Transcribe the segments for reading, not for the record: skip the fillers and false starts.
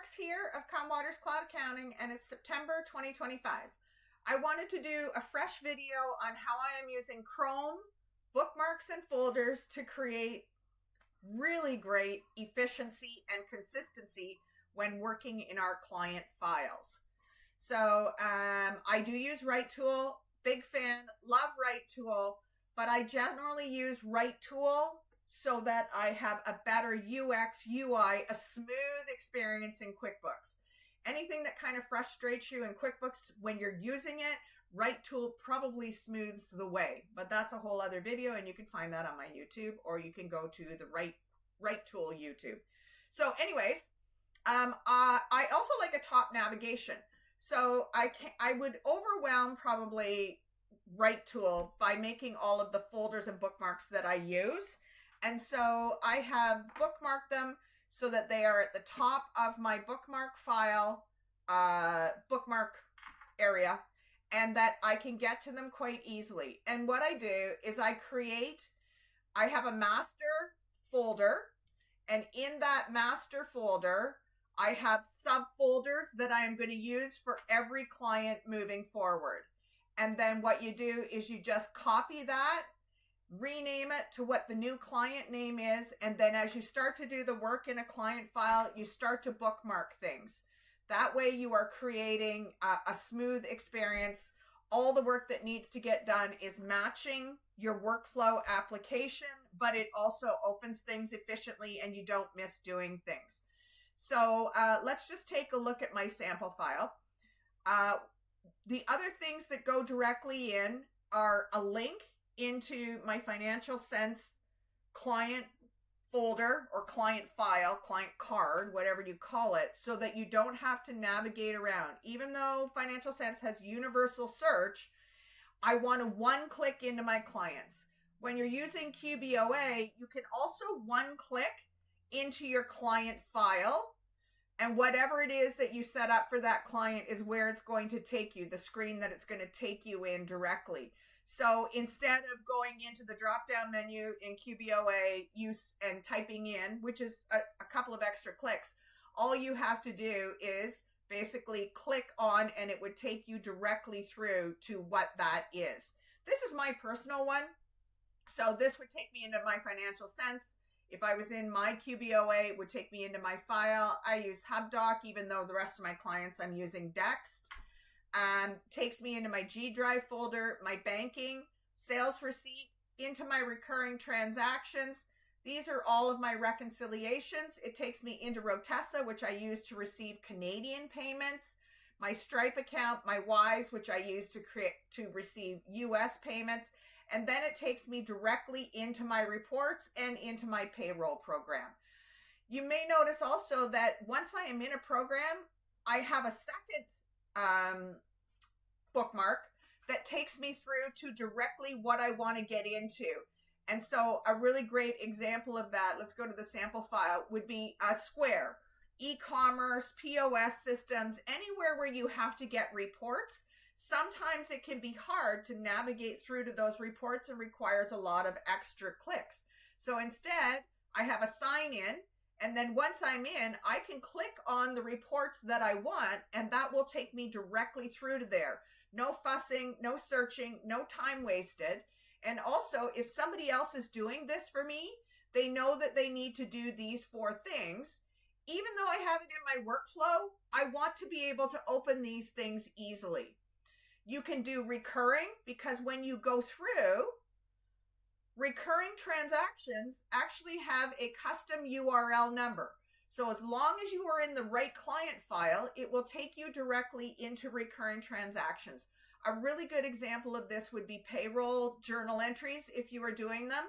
Bookmarks here of Comwater's Cloud Accounting, and it's September 2025. I wanted to do a fresh video on how I am using Chrome, bookmarks, and folders to create really great efficiency and consistency when working in our client files. So I do use Write Tool, big fan, love Write Tool, but I generally use Write Tool so that I have a better UX, UI, a smooth experience in QuickBooks. Anything that kind of frustrates you in QuickBooks when you're using it, Write Tool probably smooths the way, but that's a whole other video, and you can find that on my YouTube, or you can go to the Write Tool YouTube. So anyways, I also like a top navigation. So I would overwhelm probably Write Tool by making all of the folders and bookmarks that I use. And so I have bookmarked them so that they are at the top of my bookmark file, bookmark area, and that I can get to them quite easily. And what I do is I have a master folder, and in that master folder, I have subfolders that I am going to use for every client moving forward. And then what you do is you just copy that, rename it to what the new client name is, and then as you start to do the work in a client file, you start to bookmark things. That way you are creating a smooth experience. All the work that needs to get done is matching your workflow application, but it also opens things efficiently and you don't miss doing things. So let's just take a look at my sample file. The other things that go directly in are a link into my Financial Sense client folder or client file, client card, whatever you call it, so that you don't have to navigate around. Even though Financial Sense has universal search, I want to one-click into my clients. When you're using QBOA, you can also one-click into your client file, and whatever it is that you set up for that client is where it's going to take you, the screen that it's going to take you in directly. So instead of going into the drop-down menu in QBOA and typing in, which is a couple of extra clicks, all you have to do is basically click on and it would take you directly through to what that is. This is my personal one. So this would take me into my Financial Sense. If I was in my QBOA, it would take me into my file. I use HubDoc, even though the rest of my clients I'm using Dext. Takes me into my G Drive folder, my banking, sales receipt, into my recurring transactions. These are all of my reconciliations. It takes me into Rotessa, which I use to receive Canadian payments, my Stripe account, my Wise, which I use to receive US payments. And then it takes me directly into my reports and into my payroll program. You may notice also that once I am in a program, I have a second bookmark that takes me through to directly what I want to get into. And so a really great example of that, let's go to the sample file, would be Square, e-commerce, POS systems, anywhere where you have to get reports. Sometimes it can be hard to navigate through to those reports and requires a lot of extra clicks. So instead, I have a sign in, and then once I'm in, I can click on the reports that I want, and that will take me directly through to there. No fussing, no searching, no time wasted. And also, if somebody else is doing this for me, they know that they need to do these 4 things. Even though I have it in my workflow, I want to be able to open these things easily. You can do recurring, because when you go through, recurring transactions actually have a custom URL number. So as long as you are in the right client file, it will take you directly into recurring transactions. A really good example of this would be payroll journal entries if you are doing them.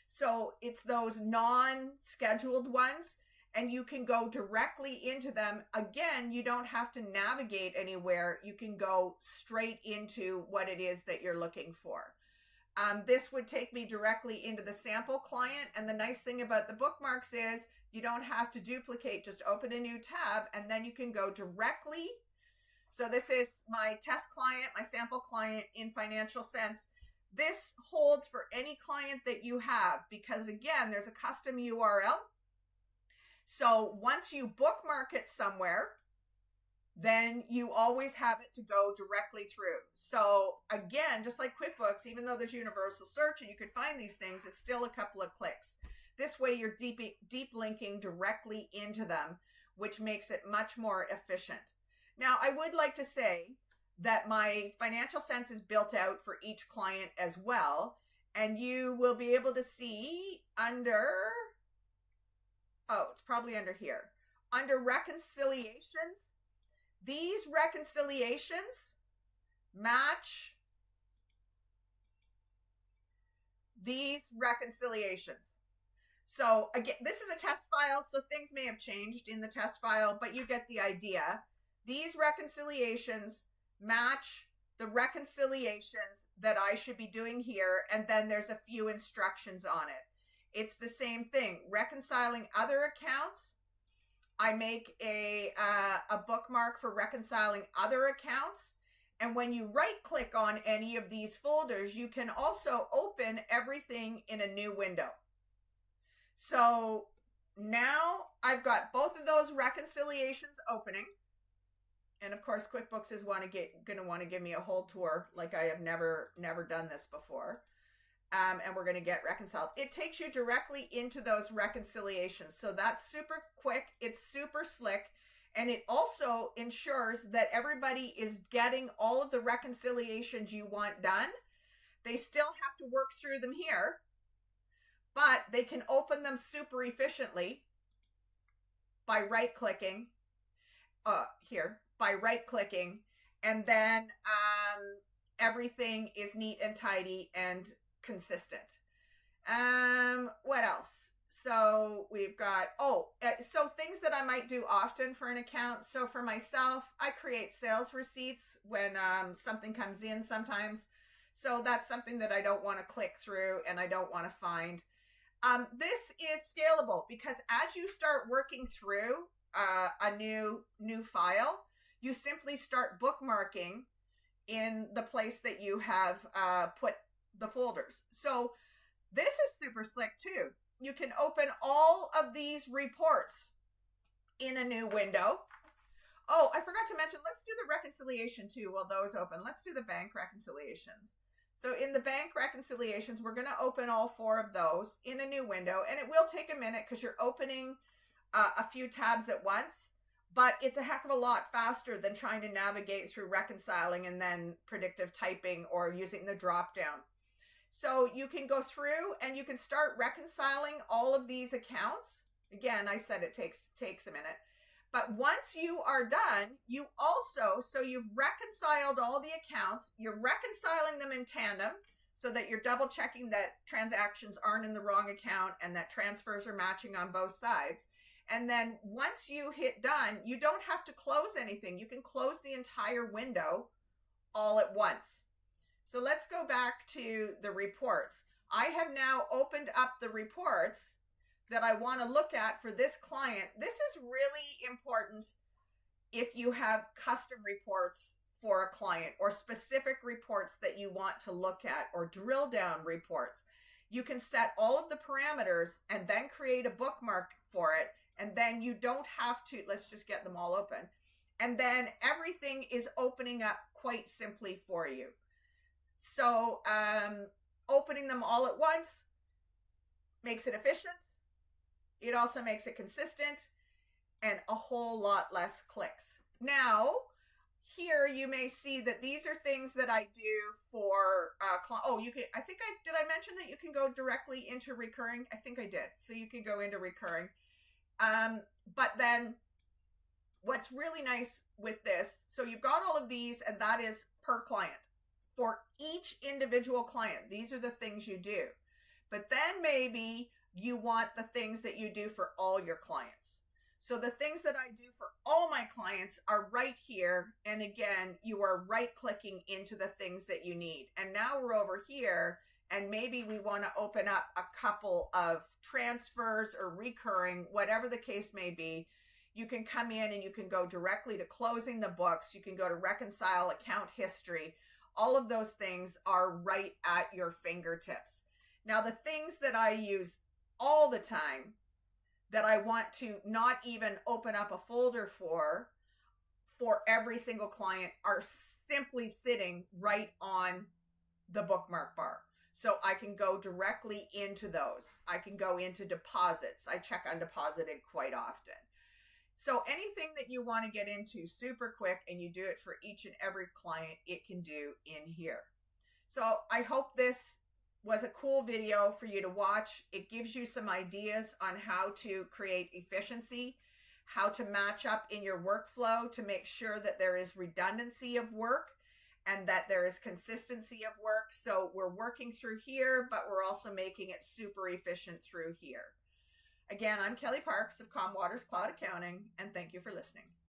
So it's those non-scheduled ones, and you can go directly into them. Again, you don't have to navigate anywhere. You can go straight into what it is that you're looking for. This would take me directly into the sample client. And the nice thing about the bookmarks is you don't have to duplicate, just open a new tab and then you can go directly. So this is my test client, my sample client in Financial Sense. This holds for any client that you have because again, there's a custom URL. So once you bookmark it somewhere, then you always have it to go directly through. So again, just like QuickBooks, even though there's universal search and you can find these things, it's still a couple of clicks. This way you're deep linking directly into them, which makes it much more efficient. Now, I would like to say that my financial sense is built out for each client as well. And you will be able to see under, it's probably under here, under reconciliations. These reconciliations match these reconciliations. So again, this is a test file, so things may have changed in the test file, but you get the idea. These reconciliations match the reconciliations that I should be doing here, and then there's a few instructions on it. It's the same thing. Reconciling other accounts, I make a bookmark for reconciling other accounts. And when you right click on any of these folders, you can also open everything in a new window. So now I've got both of those reconciliations opening. And of course, QuickBooks is going to want to give me a whole tour like I have never done this before. And we're going to get reconciled. It takes you directly into those reconciliations. So that's super quick. It's super slick. And it also ensures that everybody is getting all of the reconciliations you want done. They still have to work through them here, but they can open them super efficiently by right-clicking here, and then everything is neat and tidy and consistent. What else? So we've got, so things that I might do often for an account. So for myself, I create sales receipts when something comes in sometimes. So that's something that I don't want to click through and I don't want to find. This is scalable because as you start working through a new file, you simply start bookmarking in the place that you have put the folders. So this is super slick too. You can open all of these reports in a new window. Oh, I forgot to mention, let's do the reconciliation too while those open. Let's do the bank reconciliations. So in the bank reconciliations, we're going to open all 4 of those in a new window. And it will take a minute because you're opening a few tabs at once. But it's a heck of a lot faster than trying to navigate through reconciling and then predictive typing or using the drop down. So you can go through and you can start reconciling all of these accounts. Again, I said it takes a minute. But once you are done, you also, so you've reconciled all the accounts, you're reconciling them in tandem so that you're double checking that transactions aren't in the wrong account and that transfers are matching on both sides. And then once you hit done, you don't have to close anything. You can close the entire window all at once. So let's go back to the reports. I have now opened up the reports that I want to look at for this client. This is really important if you have custom reports for a client or specific reports that you want to look at or drill down reports. You can set all of the parameters and then create a bookmark for it. And then you don't have to, let's just get them all open. And then everything is opening up quite simply for you. So opening them all at once makes it efficient. It also makes it consistent and a whole lot less clicks. Now, here you may see that these are things that I do for, you can, did I mention that you can go directly into recurring? I think I did. So you can go into recurring. But then what's really nice with this, so you've got all of these and that is per client. For each individual client, these are the things you do. But then maybe you want the things that you do for all your clients. So the things that I do for all my clients are right here. And again, you are right clicking into the things that you need. And now we're over here and maybe we want to open up a couple of transfers or recurring, whatever the case may be. You can come in and you can go directly to closing the books. You can go to reconcile account history. All of those things are right at your fingertips. Now, the things that I use all the time that I want to not even open up a folder for every single client are simply sitting right on the bookmark bar. So I can go directly into those. I can go into deposits. I check undeposited quite often. So anything that you want to get into super quick and you do it for each and every client, it can do in here. So I hope this was a cool video for you to watch. It gives you some ideas on how to create efficiency, how to match up in your workflow to make sure that there is redundancy of work and that there is consistency of work. So we're working through here, but we're also making it super efficient through here. Again, I'm Kelly Parks of Comwaters Cloud Accounting, and thank you for listening.